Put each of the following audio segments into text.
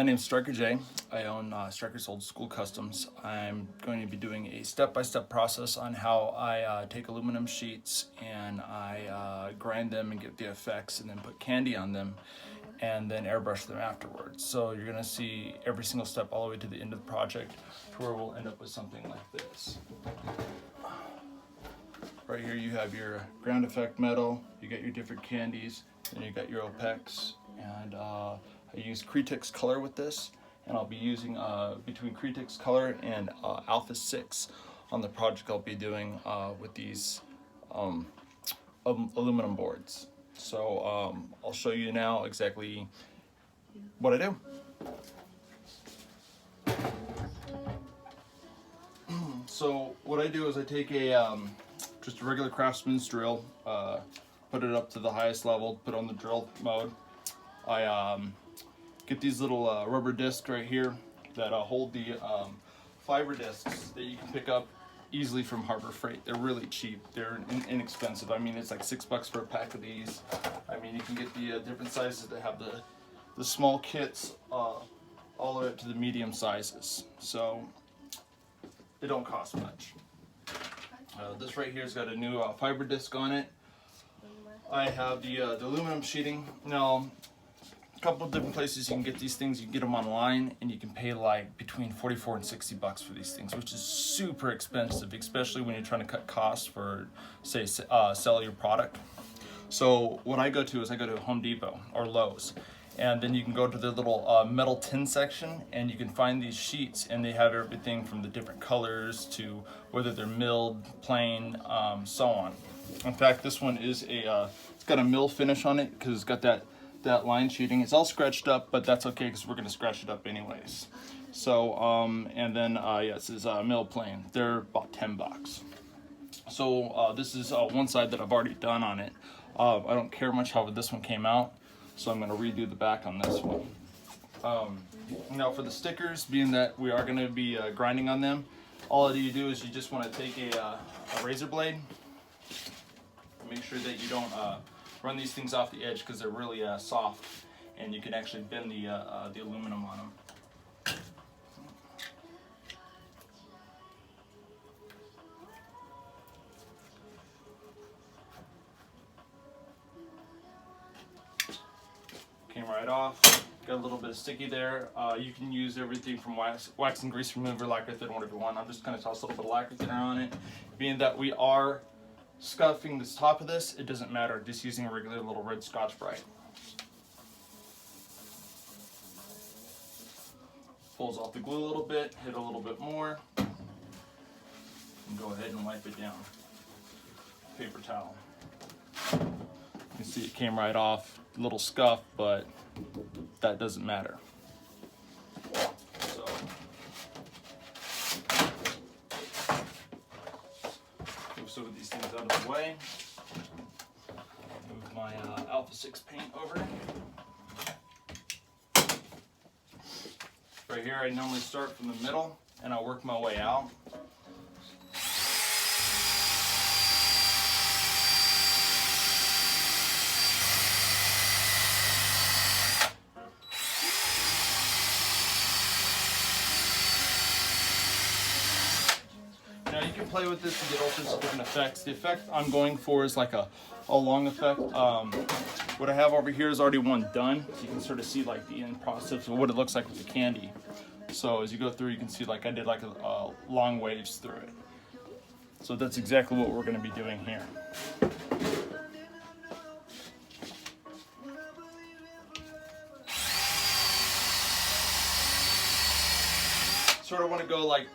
My name is Striker J. I own Striker's Old School Customs. I'm going to be doing a step-by-step process on how I take aluminum sheets and I grind them and get the effects and then put candy on them and then airbrush them afterwards. So you're going to see every single step all the way to the end of the project to where we'll end up with something like this. Right here you have your ground effect metal, you got your different candies, and you got your Opex, and I use Cretix color with this, and I'll be using between Cretix color and Alpha 6 on the project I'll be doing with these aluminum boards. So I'll show you now exactly what I do. So what I do is I take a just a regular Craftsman's drill, put it up to the highest level, put on the drill mode. I get these little rubber discs right here that hold the fiber discs that you can pick up easily from Harbor Freight. They're really cheap. They're inexpensive. I mean, it's like $6 for a pack of these. I mean, you can get the different sizes that have the small kits all the way up to the medium sizes. So they don't cost much. This right here has got a new fiber disc on it. I have the aluminum sheeting. Now, a couple of different places you can get these things. You can get them online, and you can pay like between $44 and $60 for these things, which is super expensive, especially when you're trying to cut costs for, say, sell your product. So what I go to is I go to Home Depot or Lowe's, and then you can go to the little metal tin section, and you can find these sheets, and they have everything from the different colors to whether they're milled, plain, so on. In fact, this one is it's got a mill finish on it because it's got that line sheeting. It's all scratched up, but that's okay because we're gonna scratch it up anyways. So, and then yeah, this is mill plain. They're about $10. So this is one side that I've already done on it. I don't care much how this one came out, so I'm going to redo the back on this one. Now for the stickers, being that we are going to be grinding on them, all you do is you just want to take a razor blade. Make sure that you don't run these things off the edge because they're really soft, and you can actually bend the aluminum on them. Came right off. Got a little bit of sticky there. You can use everything from wax and grease remover, lacquer thinner, whatever you want. I'm just going to toss a little bit of lacquer thinner on it. Being that we are scuffing this top of this, it doesn't matter. Just using a regular little red Scotch-Brite. Pulls off the glue a little bit, hit a little bit more, and go ahead and wipe it down. Paper towel. You can see it came right off. A little scuff, but that doesn't matter. So move some of these things out of the way. Move my Alpha 6 paint over. Right here, I normally start from the middle and I work my way out. Now you can play with this and get all sorts of different effects. The effect I'm going for is like a long effect. What I have over here is already one done. So you can sort of see like the end process of what it looks like with the candy. So as you go through, you can see like I did like a long waves through it. So that's exactly what we're going to be doing here. Sort of want to go like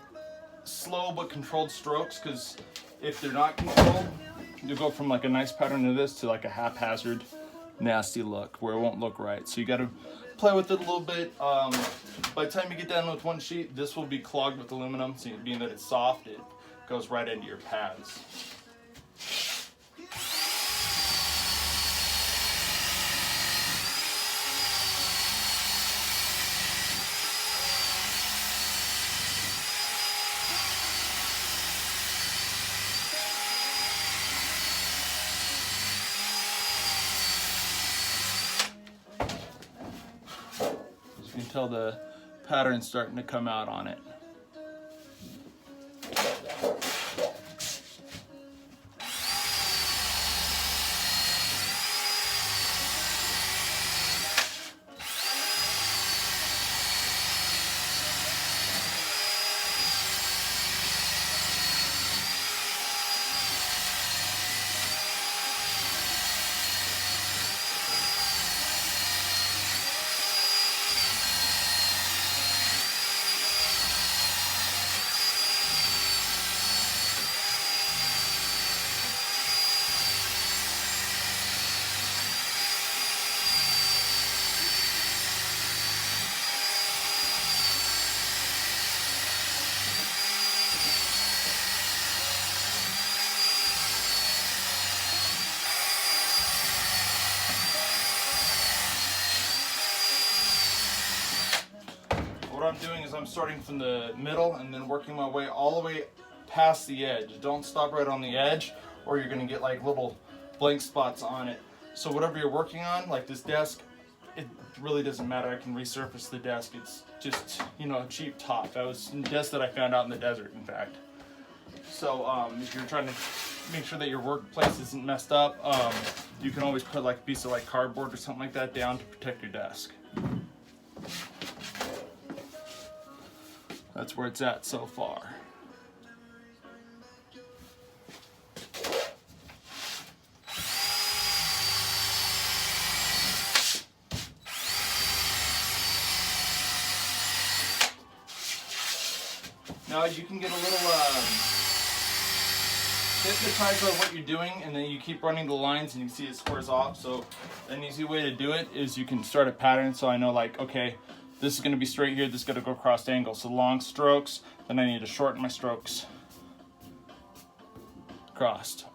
slow but controlled strokes, because if they're not controlled, you'll go from like a nice pattern of this to like a haphazard, nasty look where it won't look right. So you got to play with it a little bit. By the time you get done with one sheet, this will be clogged with aluminum. So being that it's soft, it goes right into your pads. You can tell the pattern's starting to come out on it. What I'm doing is I'm starting from the middle and then working my way all the way past the edge. Don't stop right on the edge or you're gonna get like little blank spots on it. So whatever you're working on, like this desk, it really doesn't matter. I can resurface the desk. It's just, you know, a cheap top. That was a desk that I found out in the desert, in fact. So if you're trying to make sure that your workplace isn't messed up, you can always put like a piece of like cardboard or something like that down to protect your desk. That's where it's at so far. Now you can get a little hypnotized by what you're doing, and then you keep running the lines and you see it squares off. So an easy way to do it is you can start a pattern. So I know like, okay, this is going to be straight here, this is going to go across angle. So long strokes, then I need to shorten my strokes. Crossed.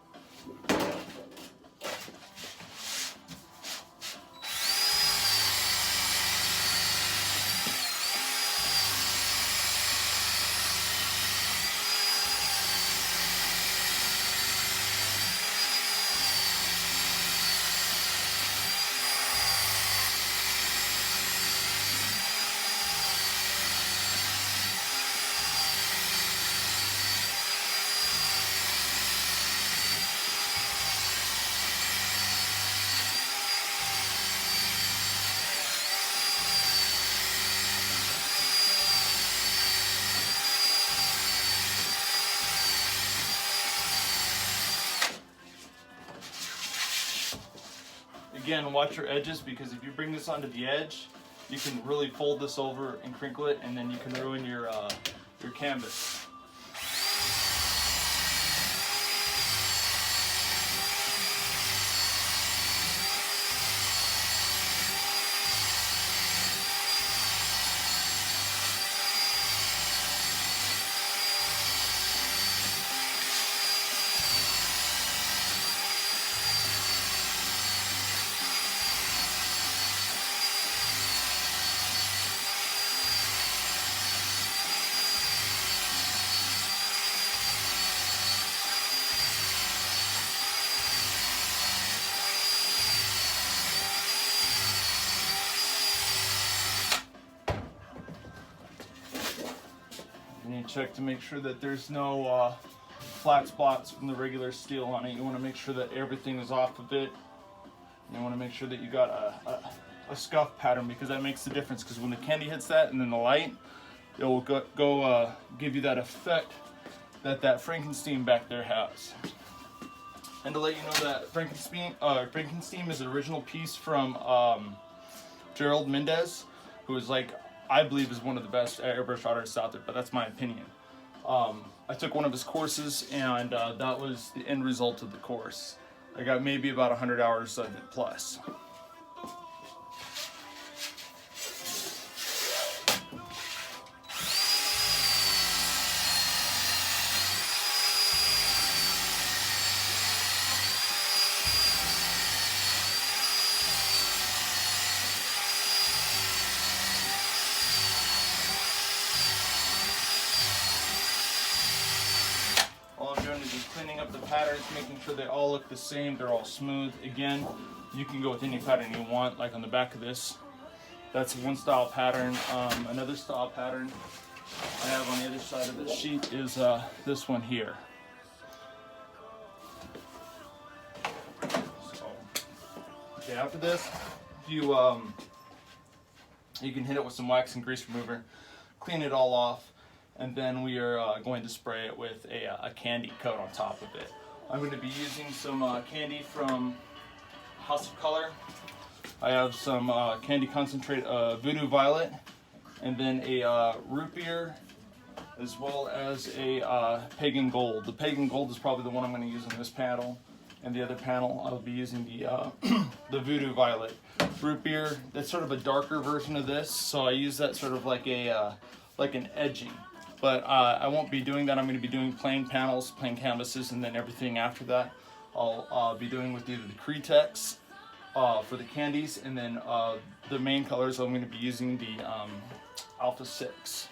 Again, watch your edges, because if you bring this onto the edge, you can really fold this over and crinkle it, and then you can ruin your canvas. You check to make sure that there's no flat spots from the regular steel on it. You want to make sure that everything is off of it. You want to make sure that you got a scuff pattern, because that makes the difference. Because when the candy hits that and then the light, it will go give you that effect that Frankenstein back there has. And to let you know that Frankenstein is an original piece from Gerald Mendez, who is like, I believe is one of the best airbrush artists out there, but that's my opinion. I took one of his courses, and that was the end result of the course. I got maybe about 100 hours of it plus. Just cleaning up the patterns, making sure they all look the same, they're all smooth. Again, you can go with any pattern you want, like on the back of this. That's one style pattern. Another style pattern I have on the other side of this sheet is this one here. So, okay, after this, you can hit it with some wax and grease remover, clean it all off, and then we are going to spray it with a candy coat on top of it. I'm going to be using some candy from House of Color. I have some candy concentrate, Voodoo Violet, and then a root beer, as well as a Pagan Gold. The Pagan Gold is probably the one I'm going to use in this panel, and the other panel I'll be using the the Voodoo Violet. Root beer, that's sort of a darker version of this, so I use that sort of like a like an edging. But I won't be doing that. I'm going to be doing plain panels, plain canvases, and then everything after that I'll be doing with either the Cretex for the candies, and then the main colors I'm going to be using the Alpha 6.